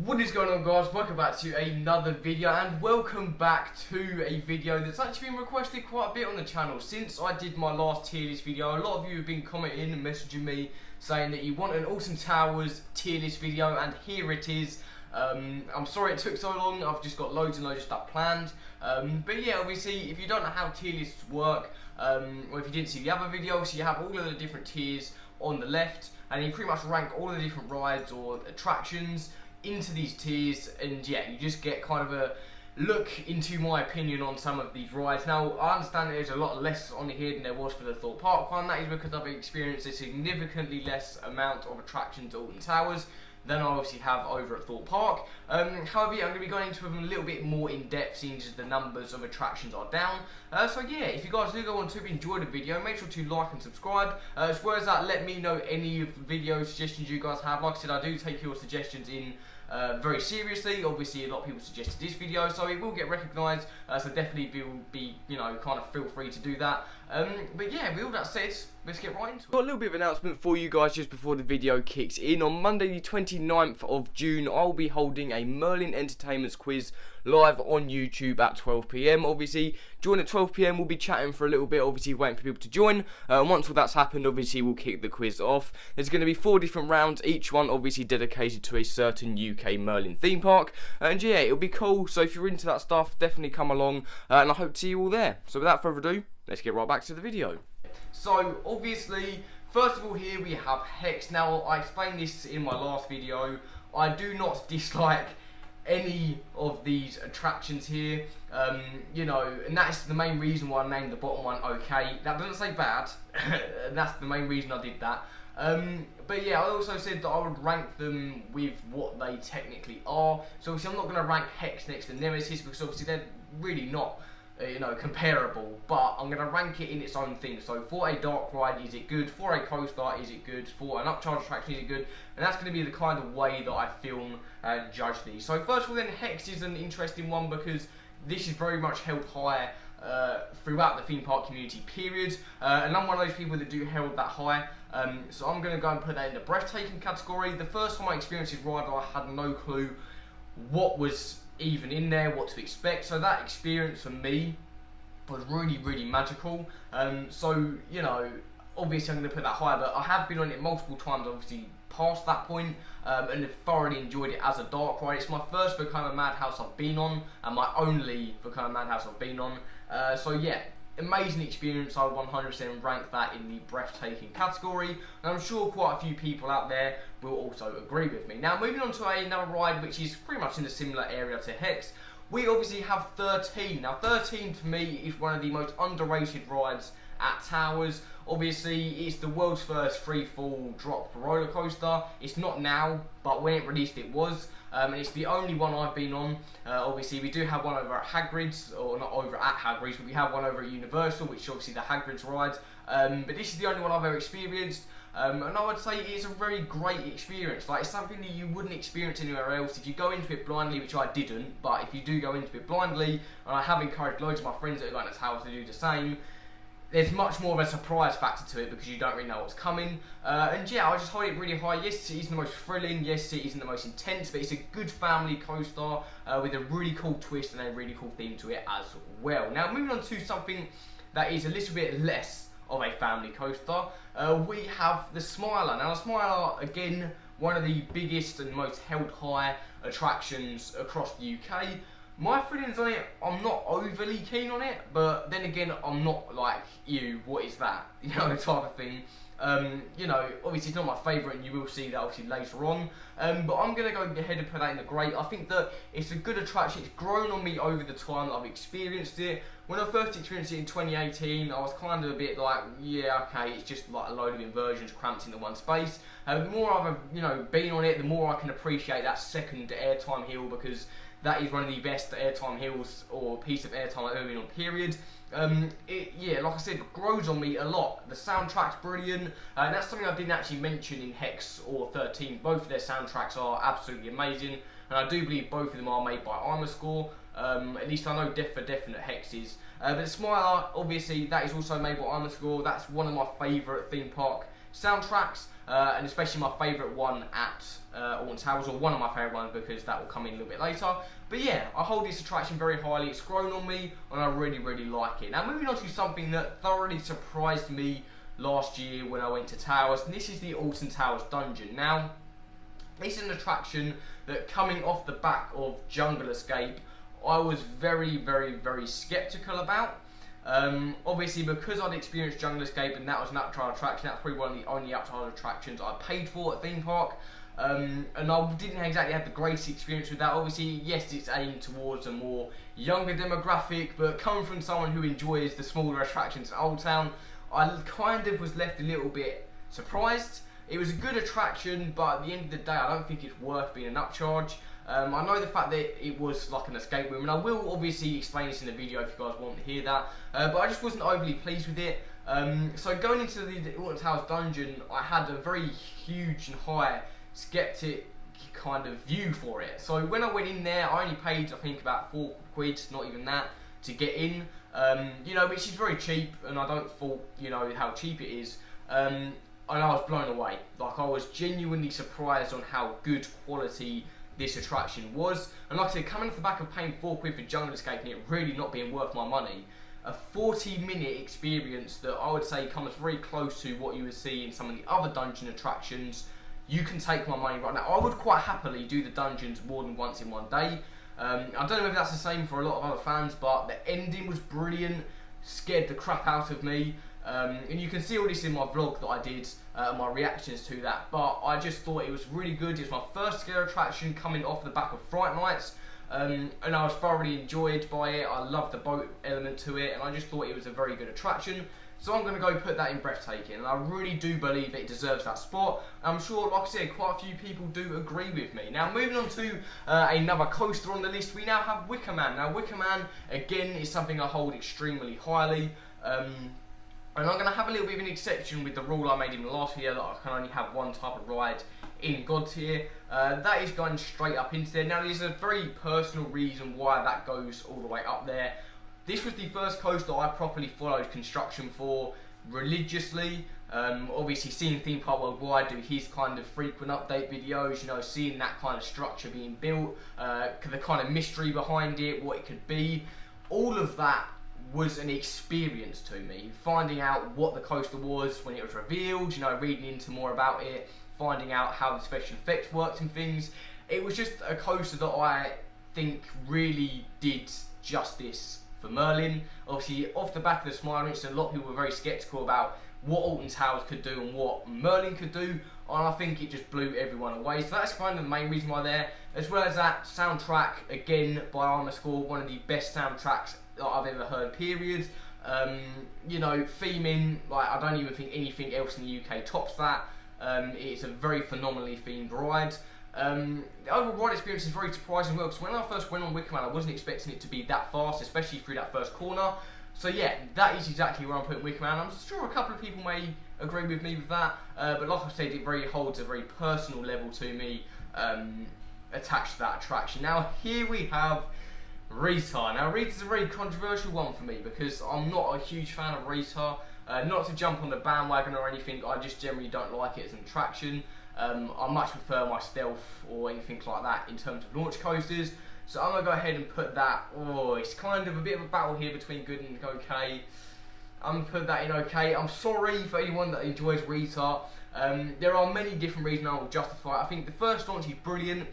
What is going on, guys? Welcome back to another video, and welcome back to a video that's actually been requested quite a bit on the channel. Since I did my last tier list video, a lot of you have been commenting and messaging me saying that you want an Alton Towers tier list video, and here it is. I'm sorry it took so long. I've just got loads and loads of stuff planned, but yeah, obviously if you don't know how tier lists work, or if you didn't see the other video, so you have all of the different tiers on the left, and you pretty much rank all of the different rides or attractions into these tiers, and yeah, you just get kind of a look into my opinion on some of these rides. Now, I understand there's a lot less on here than there was for the Thorpe Park one. That is because I've experienced a significantly less amount of attractions at Alton Towers than I obviously have over at Thorpe Park. However, yeah, I'm going to be going into them a little bit more in depth, seeing as the numbers of attractions are down. So yeah, if you guys do go on to enjoy the video, make sure to like and subscribe. As well as that, let me know any of the video suggestions you guys have. Like I said, I do take your suggestions in very seriously. Obviously, a lot of people suggested this video, so it will get recognised. So definitely be you know, kind of feel free to do that. But yeah, with all that said, let's get right into it. Got a little bit of an announcement for you guys just before the video kicks in. On Monday the 29th of June, I'll be holding a Merlin Entertainment's quiz live on YouTube at 12 PM. Obviously, join at 12 PM. We'll be chatting for a little bit, obviously waiting for people to join. Once all that's happened, obviously we'll kick the quiz off. There's going to be 4 different rounds, each one obviously dedicated to a certain UK Merlin theme park. And yeah, it'll be cool. So if you're into that stuff, definitely come along, and I hope to see you all there. So without further ado, let's get right back to the video. So obviously, first of all, here we have Hex. Now, I explained this in my last video. I do not dislike any of these attractions here, you know, and that's the main reason why I named the bottom one okay. That doesn't say bad, that's the main reason I did that. But yeah, I also said that I would rank them with what they technically are. So obviously I'm not going to rank Hex next to Nemesis, because obviously they're really not you know, comparable, but I'm going to rank it in its own thing. So for a dark ride, is it good? For a coaster, is it good? For an upcharge attraction, is it good? And that's going to be the kind of way that I film and judge these. So first of all then, Hex is an interesting one because this is very much held high throughout the theme park community, period. And I'm one of those people that do held that high. So I'm going to go and put that in the breathtaking category. The first time I experienced this ride, I had no clue what was even in there, what to expect. So that experience for me was really magical. So you know, obviously I'm going to put that higher, but I have been on it multiple times, obviously past that point, and have thoroughly enjoyed it as a dark ride. It's my first Vekoma Madhouse I've been on, and my only Vekoma Madhouse I've been on. So yeah, amazing experience. I would 100% rank that in the breathtaking category, and I'm sure quite a few people out there will also agree with me. Now, moving on to another ride which is pretty much in a similar area to Hex, we obviously have 13. Now 13 for me is one of the most underrated rides at Towers. Obviously, it's the world's first free-fall drop roller coaster. It's not now, but when it released it was. And it's the only one I've been on. Obviously, we do have one over at Hagrid's, or not over at Hagrid's, but we have one over at Universal, which is obviously the Hagrid's ride. But this is the only one I've ever experienced. And I would say it's a very great experience. Like, it's something that you wouldn't experience anywhere else if you go into it blindly, which I didn't. But if you do go into it blindly, and I have encouraged loads of my friends that are going to Towers to do the same, there's much more of a surprise factor to it because you don't really know what's coming. And yeah, I just hold it really high. Yes, it isn't the most thrilling, yes, it isn't the most intense, but it's a good family coaster with a really cool twist and a really cool theme to it as well. Now, moving on to something that is a little bit less of a family coaster, we have the Smiler. Now, the Smiler, again, one of the biggest and most held high attractions across the UK. My feelings on it, I'm not overly keen on it, but then again, I'm not like, you, what is that? You know, type of thing. You know, obviously it's not my favourite, and you will see that obviously later on. But I'm going to go ahead and put that in the great. I think that it's a good attraction. It's grown on me over the time that I've experienced it. When I first experienced it in 2018, I was kind of a bit like, yeah, okay, it's just like a load of inversions cramped into one space. The more I've, you know, been on it, the more I can appreciate that second airtime hill, because that is one of the best airtime hills or piece of airtime I've ever been on, period. Yeah, like I said, grows on me a lot. The soundtrack's brilliant, and that's something I didn't actually mention in Hex or 13. Both of their soundtracks are absolutely amazing, and I do believe both of them are made by Armorscore. At least I know for definite Hex is. But the Smiler, obviously, that is also made by Armorscore. That's one of my favourite theme park soundtracks. and especially my favourite one at Alton Towers, or one of my favourite ones, because that will come in a little bit later. But yeah, I hold this attraction very highly. It's grown on me, and I really, really like it. Now, moving on to something that thoroughly surprised me last year when I went to Towers, and this is the Alton Towers Dungeon. Now, this is an attraction that, coming off the back of Jungle Escape, I was very, very, very sceptical about. Obviously, because I'd experienced Jungle Escape and that was an upchild attraction, that's probably one of the only upchild attractions I paid for at theme park. And I didn't exactly have the greatest experience with that. Obviously, yes, it's aimed towards a more younger demographic, but coming from someone who enjoys the smaller attractions in Old Town, I kind of was left a little bit surprised. It was a good attraction, but at the end of the day, I don't think it's worth being an upcharge. I know the fact that it was like an escape room, and I will obviously explain this in the video if you guys want to hear that, but I just wasn't overly pleased with it. So going into the Alton Towers Dungeon, I had a very huge and high skeptic kind of view for it. So when I went in there, I only paid, I think, about £4, not even that, to get in, you know, which is very cheap, and I don't fault, you know, how cheap it is. And I was blown away. Like, I was genuinely surprised on how good quality this attraction was. And like I said, coming off the back of paying £4 for Jungle Escape and it really not being worth my money, a 40-minute experience that I would say comes very close to what you would see in some of the other dungeon attractions, you can take my money right now. I would quite happily do the dungeons more than once in one day. I don't know if that's the same for a lot of other fans, but the ending was brilliant, scared the crap out of me. And you can see all this in my vlog that I did, my reactions to that, but I just thought it was really good. It was my first scare attraction coming off the back of Fright Nights, and I was thoroughly enjoyed by it. I loved the boat element to it, and I just thought it was a very good attraction. So I'm going to go put that in Breathtaking, and I really do believe it deserves that spot. I'm sure, like I said, quite a few people do agree with me. Now, moving on to another coaster on the list, we now have Wicker Man. Now, Wicker Man, again, is something I hold extremely highly. And I'm going to have a little bit of an exception with the rule I made in the last video that I can only have one type of ride in God tier. That is going straight up into there. Now, there's a very personal reason why that goes all the way up there. This was the first coaster I properly followed construction for religiously. Obviously, seeing Theme Park Worldwide do his kind of frequent update videos, you know, seeing that kind of structure being built, the kind of mystery behind it, what it could be, all of that was an experience to me. Finding out what the coaster was when it was revealed, you know, reading into more about it, finding out how the special effects worked and things. It was just a coaster that I think really did justice for Merlin. Obviously, off the back of the Smile Rinse, a lot of people were very sceptical about what Alton Towers could do and what Merlin could do, and I think it just blew everyone away. So that's kind of the main reason why there, as well as that soundtrack, again, by Armour Score, one of the best soundtracks that I've ever heard, period. You know, theming, like, I don't even think anything else in the UK tops that. It's a very phenomenally themed ride. The overall ride experience is very surprising as well, because when I first went on Wicker Man, I wasn't expecting it to be that fast, especially through that first corner. So yeah, that is exactly where I'm putting Wicker Man. I'm sure a couple of people may agree with me with that, but like I said, it really holds a very personal level to me, attached to that attraction. Now, here we have Rita. Now, Rita's a very controversial one for me because I'm not a huge fan of Rita. Not to jump on the bandwagon or anything, I just generally don't like it as an attraction. I much prefer my Stealth or anything like that in terms of launch coasters. So I'm going to go ahead and put that, it's kind of a bit of a battle here between good and okay. I'm going to put that in okay. I'm sorry for anyone that enjoys Rita. There are many different reasons I will justify it. I think the first launch is brilliant.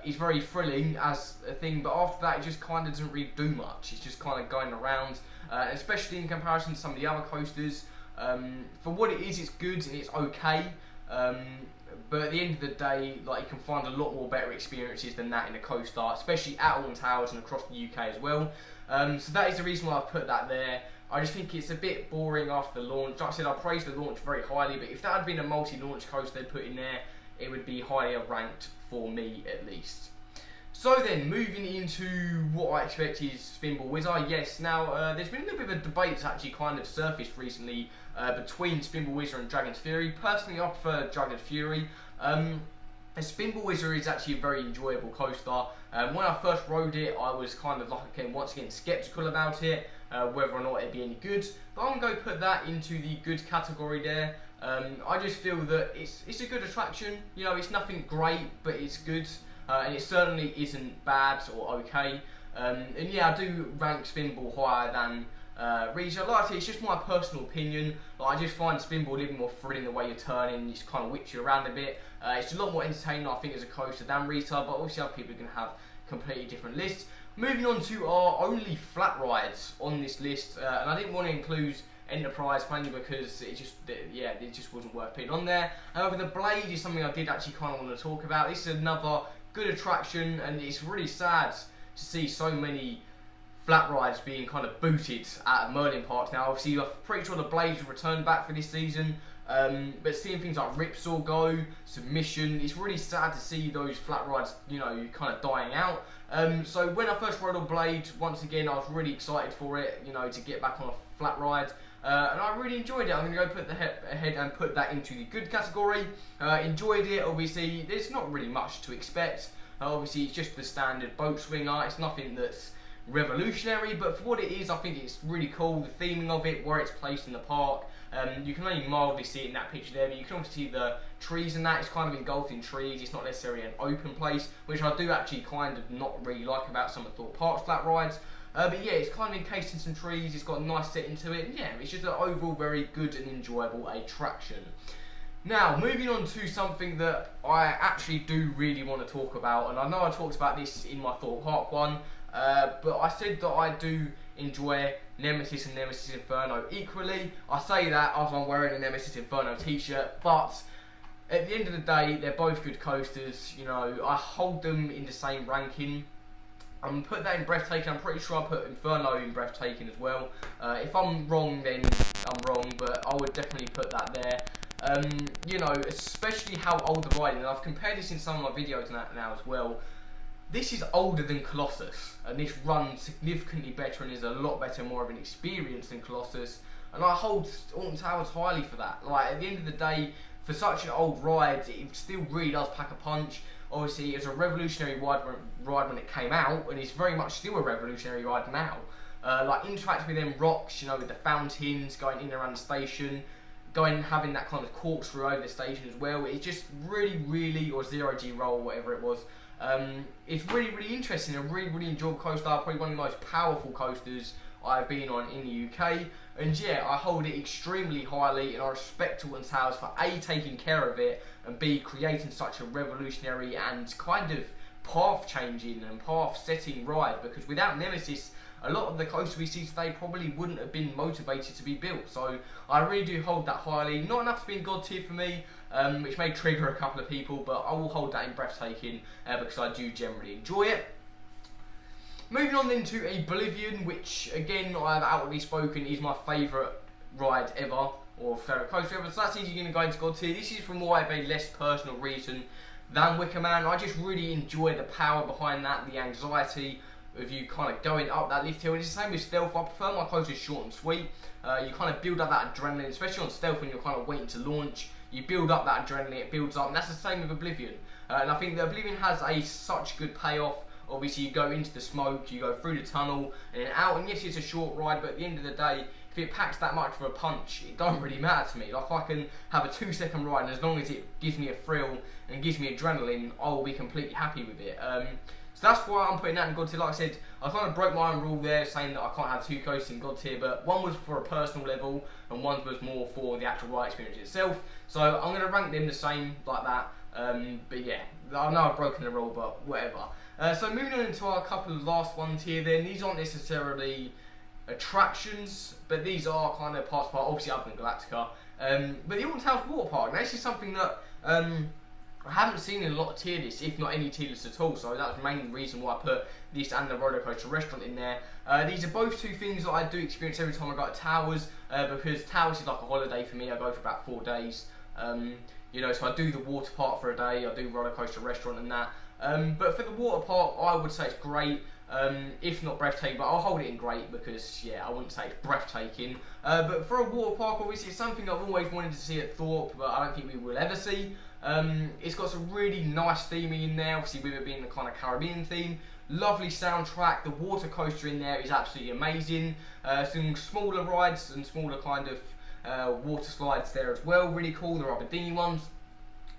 It's very thrilling as a thing, but after that it just kind of doesn't really do much. It's just kind of going around, especially in comparison to some of the other coasters. For what it is, it's good and it's okay. But at the end of the day, like, you can find a lot more better experiences than that in a coaster, especially at Alton Towers and across the UK as well. So that is the reason why I've put that there. I just think it's a bit boring after the launch. Like I said, I praised the launch very highly, but if that had been a multi-launch coaster they'd put in there, it would be higher ranked for me at least. So then, moving into what I expect is Spinball Whizzer. Yes, now there's been a little bit of a debate that's actually kind of surfaced recently between Spinball Whizzer and Dragon's Fury. Personally, I prefer Dragon's Fury. Spinball Whizzer is actually a very enjoyable coaster. When I first rode it, I was kind of like, again, once again, sceptical about it, whether or not it'd be any good. But I'm going to go put that into the good category there. I just feel that it's a good attraction. You know, it's nothing great, but it's good, and it certainly isn't bad or okay. And yeah, I do rank Spinball higher than Reach. Like I say, it's just my personal opinion. Like, I just find Spinball a little more thrilling the way you're turning. It kind of whips you around a bit. It's a lot more entertaining, I think, as a coaster than Rita, but obviously other people are going to have completely different lists. Moving on to our only flat rides on this list, and I didn't want to include Enterprise mainly because it just wasn't worth putting on there. However, the Blade is something I did actually kind of want to talk about. This is another good attraction, and it's really sad to see so many flat rides being kind of booted at Merlin Park now. Obviously, I'm pretty sure the Blades have returned back for this season, but seeing things like Ripsaw go, Submission, it's really sad to see those flat rides, you know, kind of dying out. So when I first rode on Blade, once again, I was really excited for it, you know, to get back on a flat ride. And I really enjoyed it. I'm going to go put the ahead and put that into the good category. Enjoyed it, obviously. There's not really much to expect. Obviously, it's just the standard boat swinger. It's nothing that's revolutionary, but for what it is, I think it's really cool. The theming of it, where it's placed in the park. You can only mildly see it in that picture there, but you can also see the trees and that. It's kind of engulfed in trees. It's not necessarily an open place, which I do actually kind of not really like about some of Thorpe Park's flat rides. But yeah, it's kind of encased in some trees. It's got a nice setting to it. And yeah, it's just an overall very good and enjoyable attraction. Now, moving on to something that I actually do really want to talk about, and I know I talked about this in my Thorpe Park one, but I said that I do enjoy Nemesis and Nemesis Inferno equally. I say that as I'm wearing a Nemesis Inferno t-shirt, but at the end of the day, they're both good coasters. You know, I hold them in the same ranking. I'm going to put that in Breathtaking. I'm pretty sure I put Inferno in Breathtaking as well. If I'm wrong, then I'm wrong, but I would definitely put that there. You know, especially how old the ride is, and I've compared this in some of my videos now as well. This is older than Colossus, and this runs significantly better and is a lot better, more of an experience than Colossus. And I hold Alton Towers highly for that. Like, at the end of the day, for such an old ride, it still really does pack a punch. Obviously, it's a revolutionary ride when it came out, and it's very much still a revolutionary ride now. Like, interacting with them rocks, you know, with the fountains, going in and around the station, having that kind of corkscrew over the station as well. It's just really, or Zero G roll, whatever it was. It's really interesting, a really enjoyable coaster. Probably one of the most powerful coasters I've been on in the UK. And yeah, I hold it extremely highly, and I respect Alton Towers for A, taking care of it, and B, creating such a revolutionary and kind of path-changing and path-setting ride, because without Nemesis, a lot of the coasters we see today probably wouldn't have been motivated to be built. So I really do hold that highly. Not enough to be in God tier for me, which may trigger a couple of people, but I will hold that in Breathtaking because I do generally enjoy it. Moving on then to Oblivion, which again, I've outwardly spoken, is my favourite ride ever, or favourite coaster ever. So that's easily going to go into God tier. This is for more of a less personal reason than Wicker Man. I just really enjoy the power behind that, the anxiety of you kind of going up that lift hill. And it's the same with Stealth. I prefer my coasters short and sweet. You kind of build up that adrenaline, especially on Stealth when you're kind of waiting to launch. You build up that adrenaline, it builds up, and that's the same with Oblivion. And I think that Oblivion has such good payoff. Obviously, you go into the smoke, you go through the tunnel, and then out, and yes, it's a short ride, but at the end of the day, if it packs that much for a punch, it doesn't really matter to me. Like, I can have a 2-second ride, and as long as it gives me a thrill and gives me adrenaline, I will be completely happy with it. So that's why I'm putting that in God tier. Like I said, I kind of broke my own rule there, saying that I can't have 2 coasters in God tier, but one was for a personal level, and one was more for the actual ride experience itself. So I'm going to rank them the same, like that. But yeah, I know I've broken the rule, but whatever. So moving on into our couple of last ones here then, these aren't necessarily attractions, but these are kind of parts, obviously other than Galactica. But the Alton Towers Water Park, now this is something that I haven't seen in a lot of tier lists, if not any tier lists at all, so that's the main reason why I put this and the roller coaster restaurant in there. These are both 2 things that I do experience every time I go to Towers, because Towers is like a holiday for me. I go for about 4 days. You know, so I do the water park for a day, I do roller coaster restaurant and that. But for the water park, I would say it's great, if not breathtaking, but I'll hold it in great because, yeah, I wouldn't say it's breathtaking. But for a water park, obviously, it's something I've always wanted to see at Thorpe, but I don't think we will ever see. It's got some really nice theming in there, obviously with it being the kind of Caribbean theme. Lovely soundtrack, the water coaster in there is absolutely amazing. Some smaller rides and smaller kind of water slides there as well, really cool, the rubber dinghy ones.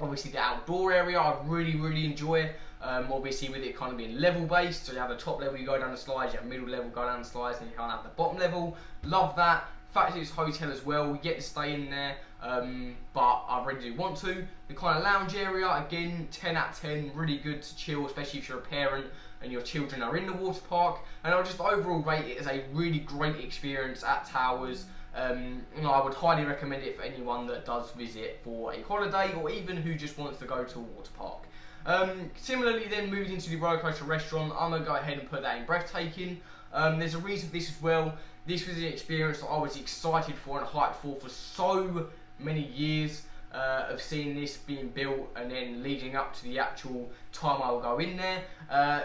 Obviously the outdoor area I really enjoy. Obviously with it kind of being level based, so you have the top level you go down the slides, you have middle level go down the slides, and you can't have the bottom level. Love that. The fact that it's a hotel as well, we get to stay in there, but I really do want to. The kind of lounge area, again, 10 out of 10, really good to chill, especially if you're a parent and your children are in the water park. And I just overall rate it as a really great experience at Towers. I would highly recommend it for anyone that does visit for a holiday, or even who just wants to go to a water park. Similarly then, moving into the roller coaster restaurant, I'm going to go ahead and put that in breathtaking. There's a reason for this as well. This was an experience that I was excited for and hyped for so many years, of seeing this being built and then leading up to the actual time I will go in there.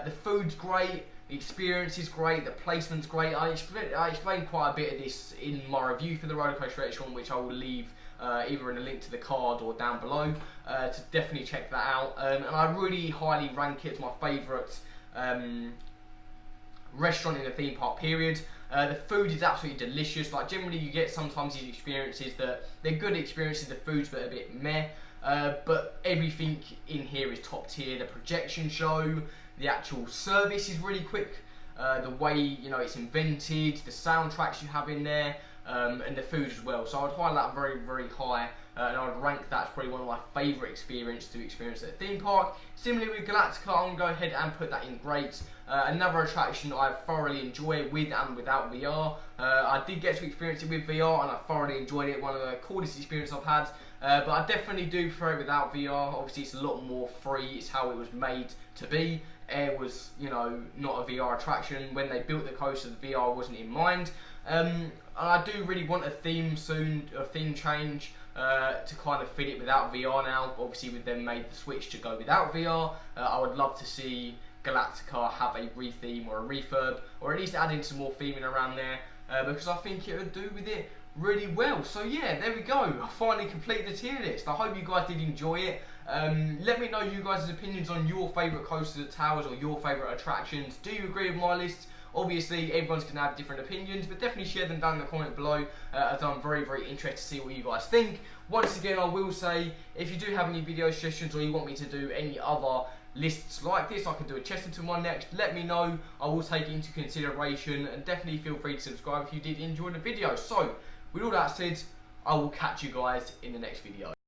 The food's great, the experience is great, the placement's great. I explained quite a bit of this in my review for the roller coaster restaurant, which I will leave either in a link to the card or down below, to definitely check that out. And I really highly rank it as my favourite restaurant in the theme park period. The food is absolutely delicious. Like, generally you get sometimes these experiences that they're good experiences, the food's but a bit meh, but everything in here is top tier. The projection show, the actual service is really quick, the way, you know, it's invented, the soundtracks you have in there, and the food as well. So I would highlight that very high, and I would rank that as probably one of my favourite experiences to experience at a theme park. Similarly with Galactica, I'm going to go ahead and put that in great. Another attraction I thoroughly enjoy with and without VR. I did get to experience it with VR and I thoroughly enjoyed it, one of the coolest experiences I've had. But I definitely do prefer it without VR. Obviously it's a lot more free, it's how it was made to be. Air was, you know, not a VR attraction. When they built the coaster, the VR wasn't in mind. And I do really want a theme soon, a theme change, to kind of fit it without VR now. Obviously with them made the switch to go without VR. I would love to see Galactica have a re-theme or a refurb, or at least add in some more theming around there, because I think it would do with it really well. So yeah, there we go. I finally completed the tier list. I hope you guys did enjoy it. Let me know you guys' opinions on your favourite coasters at Towers or your favourite attractions. Do you agree with my list? Obviously, everyone's going to have different opinions, but definitely share them down in the comment below, as I'm very interested to see what you guys think. Once again, I will say, if you do have any video suggestions or you want me to do any other lists like this, I can do a Chesterton one next, let me know. I will take it into consideration, and definitely feel free to subscribe if you did enjoy the video. So, with all that said, I will catch you guys in the next video.